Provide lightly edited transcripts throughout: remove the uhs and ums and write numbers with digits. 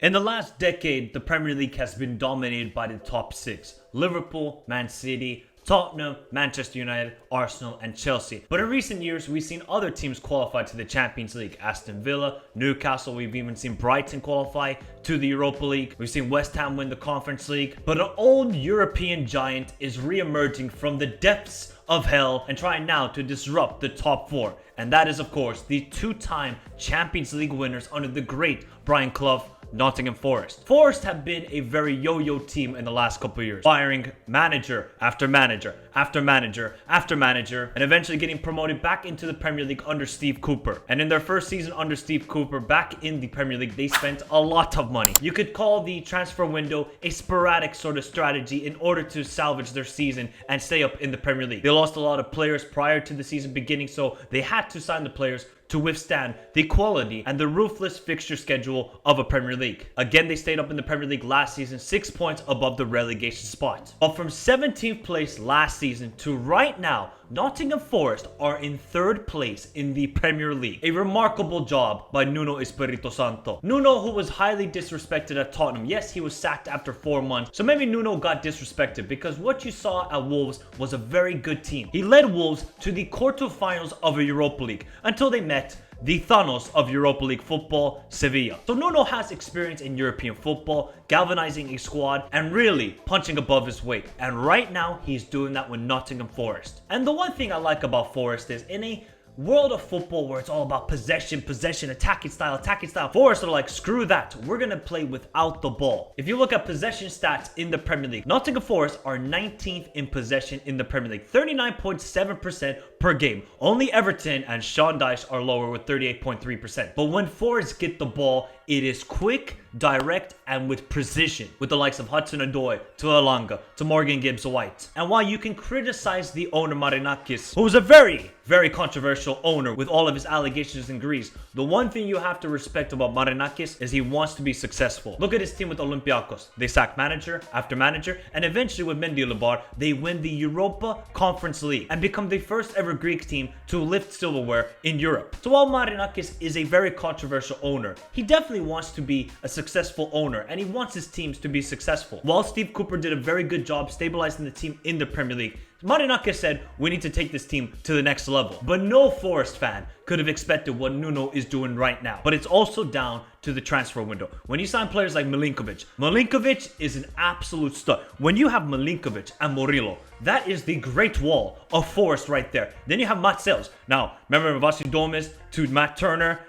In the last decade, the Premier League has been dominated by the top six: Liverpool, Man City, Tottenham, Manchester United, Arsenal, and Chelsea. But in recent years, we've seen other teams qualify to the Champions League. Aston Villa, Newcastle, we've even seen Brighton qualify to the Europa League. We've seen West Ham win the Conference League. But an old European giant is re-emerging from the depths of hell and trying now to disrupt the top four. And that is, of course, the two-time Champions League winners under the great Brian Clough, Nottingham Forest. Forest have been a very yo-yo team in the last couple of years, firing manager after manager after manager after manager, and eventually getting promoted back into the Premier League under Steve Cooper. And in their first season under Steve Cooper back in the Premier League, they spent a lot of money. You could call the transfer window a sporadic sort of strategy in order to salvage their season and stay up in the Premier League. They lost a lot of players prior to the season beginning, so they had to sign the players to withstand the quality and the ruthless fixture schedule of a Premier League. Again, they stayed up in the Premier League last season, 6 points above the relegation spot. But from 17th place last season to right now, Nottingham Forest are in 3rd place in the Premier League. A remarkable job by Nuno Espirito Santo. Nuno, who was highly disrespected at Tottenham. Yes, he was sacked after 4 months. So maybe Nuno got disrespected because what you saw at Wolves was a very good team. He led Wolves to the quarterfinals of a Europa League until they met the Thanos of Europa League football, Sevilla. So Nuno has experience in European football, galvanizing a squad, and really punching above his weight. And right now, he's doing that with Nottingham Forest. And the one thing I like about Forest is in a world of football where it's all about possession, attacking style, Forest are like, screw that. We're going to play without the ball. If you look at possession stats in the Premier League, Nottingham Forest are 19th in possession in the Premier League, 39.7% per game. Only Everton and Sean Dyche are lower with 38.3%. But when Forest get the ball, it is quick, direct, and with precision, with the likes of Hudson-Odoi, to Elanga, to Morgan Gibbs-White. And while you can criticize the owner Marinakis, who's a very controversial owner with all of his allegations in Greece, the one thing you have to respect about Marinakis is he wants to be successful. Look at his team with Olympiacos. They sack manager after manager, and eventually with Mendilibar, they win the Europa Conference League and become the first ever Greek team to lift silverware in Europe. So while Marinakis is a very controversial owner, he definitely wants to be a successful owner and he wants his teams to be successful. While Steve Cooper did a very good job stabilizing the team in the Premier League, Marinakis said, we need to take this team to the next level. But no Forest fan could have expected what Nuno is doing right now. But it's also down to the transfer window. When you sign players like Milinkovic is an absolute stud. When you have Milinkovic and Murillo, that is the great wall of Forest right there. Then you have Matt Sales. Now, remember Vasi Domes to Matt Turner?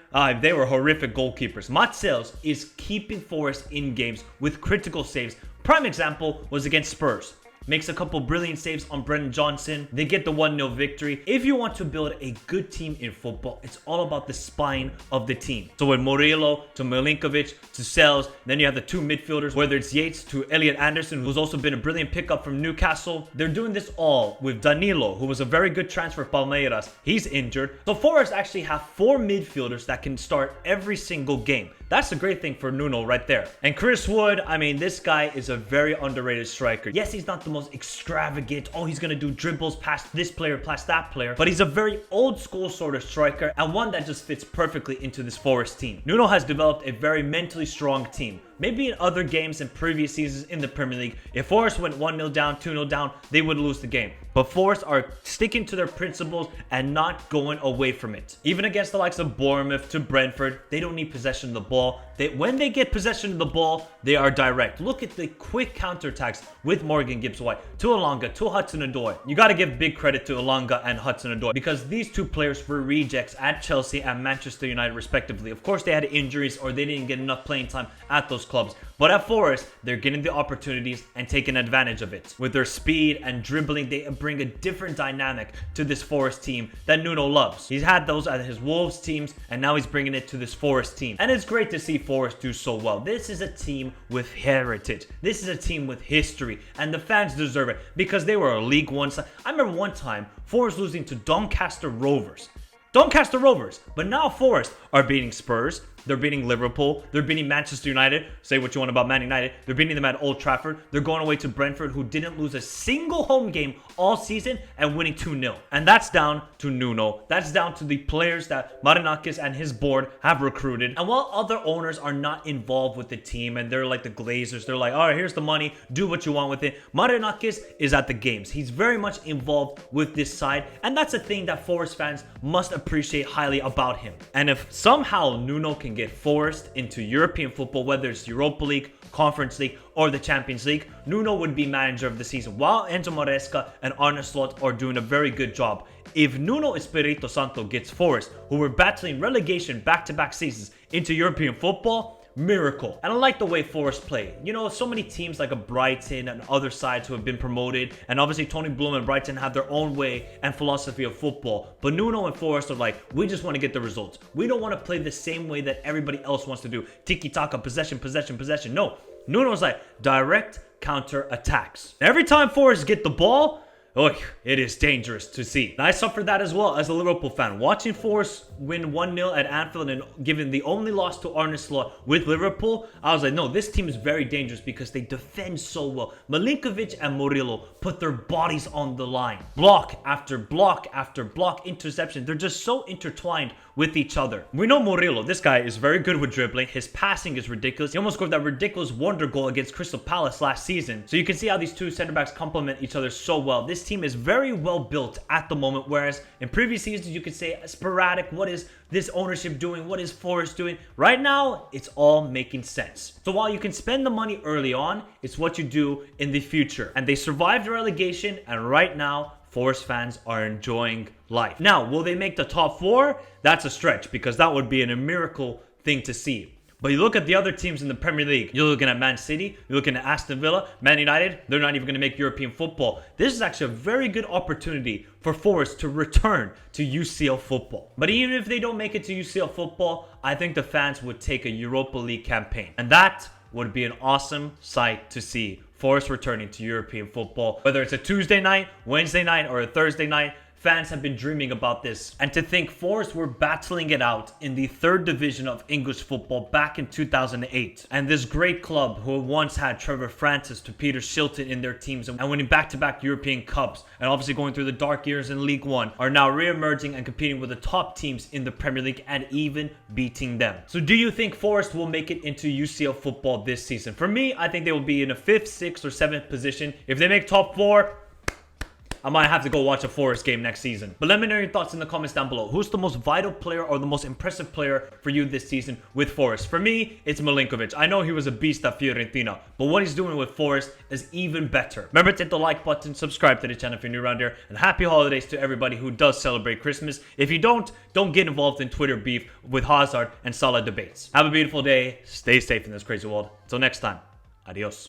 They were horrific goalkeepers. Matt Sales is keeping Forest in games with critical saves. Prime example was against Spurs. Makes a couple brilliant saves on Brendan Johnson. They get the 1-0 victory. If you want to build a good team in football, it's all about the spine of the team. So with Murillo to Milinkovic to Sels, then you have the two midfielders, whether it's Yates to Elliot Anderson, who's also been a brilliant pickup from Newcastle. They're doing this all with Danilo, who was a very good transfer for Palmeiras. He's injured. So Forest actually have 4 midfielders that can start every single game. That's a great thing for Nuno right there. And Chris Wood, I mean, this guy is a very underrated striker. Yes, he's not the most extravagant, he's gonna do dribbles past this player, past that player, but he's a very old school sort of striker and one that just fits perfectly into this Forest team. Nuno has developed a very mentally strong team. Maybe in other games in previous seasons in the Premier League, if Forest went 1-0 down, 2-0 down, they would lose the game. But Forest are sticking to their principles and not going away from it. Even against the likes of Bournemouth to Brentford, they don't need possession of the ball. When they get possession of the ball, they are direct. Look at the quick counterattacks with Morgan Gibbs-White, to Elanga, to Hudson-Odoi. You got to give big credit to Elanga and Hudson-Odoi because these two players were rejects at Chelsea and Manchester United respectively. Of course, they had injuries or they didn't get enough playing time at those clubs. But at Forest, they're getting the opportunities and taking advantage of it. With their speed and dribbling, they bring a different dynamic to this Forest team that Nuno loves. He's had those at his Wolves teams, and now he's bringing it to this Forest team. And it's great to see Forest do so well. This is a team with heritage. This is a team with history, and the fans deserve it because they were a League One side. I remember one time, Forest losing to Doncaster Rovers. But now Forest are beating Spurs, They're beating Liverpool. They're beating Manchester United. Say what you want about Man United. They're beating them at Old Trafford. They're going away to Brentford, who didn't lose a single home game all season, and winning 2-0. And that's down to Nuno. That's down to the players that Marinakis and his board have recruited. And while other owners are not involved with the team, and they're like the Glazers, they're like, all right, here's the money, do what you want with it. Marinakis is at the games. He's very much involved with this side, and that's a thing that Forest fans must appreciate highly about him. And if somehow Nuno can get Forest into European football, whether it's Europa League, Conference League, or the Champions League, Nuno would be manager of the season, while Enzo Maresca and Arne Slot are doing a very good job. If Nuno Espirito Santo gets Forest, who were battling relegation back-to-back seasons, into European football, miracle. And I like the way Forest play. You know, so many teams like a Brighton and other sides who have been promoted, and obviously Tony Bloom and Brighton have their own way and philosophy of football. But Nuno and Forest are like, we just want to get the results. We don't want to play the same way that everybody else wants to do. Tiki-taka, possession, possession, possession. No. Nuno's like, direct counter attacks. Every time Forest get the ball, oh, it is dangerous to see. And I suffered that as well as a Liverpool fan. Watching Forest win 1-0 at Anfield and given the only loss to Arne Slot with Liverpool, I was like, no, this team is very dangerous because they defend so well. Milinkovic and Murillo put their bodies on the line. Block after block after block, interception. They're just so intertwined with each other. We know Murillo, this guy is very good with dribbling. His passing is ridiculous. He almost scored that ridiculous wonder goal against Crystal Palace last season. So you can see how these two center backs complement each other so well. This team is very well built at the moment, whereas in previous seasons you could say sporadic. What is this ownership doing? What is Forest doing? Right now, it's all making sense. So while you can spend the money early on, it's what you do in the future. And they survived the relegation, and right now, Forest fans are enjoying life. Now, will they make the top 4? That's a stretch, because that would be a miracle thing to see. But you look at the other teams in the Premier League. You're looking at Man City. You're looking at Aston Villa. Man United. They're not even going to make European football. This is actually a very good opportunity for Forest to return to UCL football. But even if they don't make it to UCL football, I think the fans would take a Europa League campaign. And that would be an awesome sight to see. Forest returning to European football. Whether it's a Tuesday night, Wednesday night, or a Thursday night, fans have been dreaming about this. And to think Forest were battling it out in the 3rd division of English football back in 2008. And this great club who once had Trevor Francis to Peter Shilton in their teams and winning back-to-back European Cups and obviously going through the dark years in League One are now re-emerging and competing with the top teams in the Premier League and even beating them. So do you think Forest will make it into UCL football this season? For me, I think they will be in a 5th, 6th, or 7th position. If they make top 4, I might have to go watch a Forest game next season. But let me know your thoughts in the comments down below. Who's the most vital player or the most impressive player for you this season with Forest? For me, it's Milinkovic. I know he was a beast at Fiorentina, but what he's doing with Forest is even better. Remember to hit the like button, subscribe to the channel if you're new around here, and happy holidays to everybody who does celebrate Christmas. If you don't get involved in Twitter beef with Hazard and Salah debates. Have a beautiful day. Stay safe in this crazy world. Until next time, adios.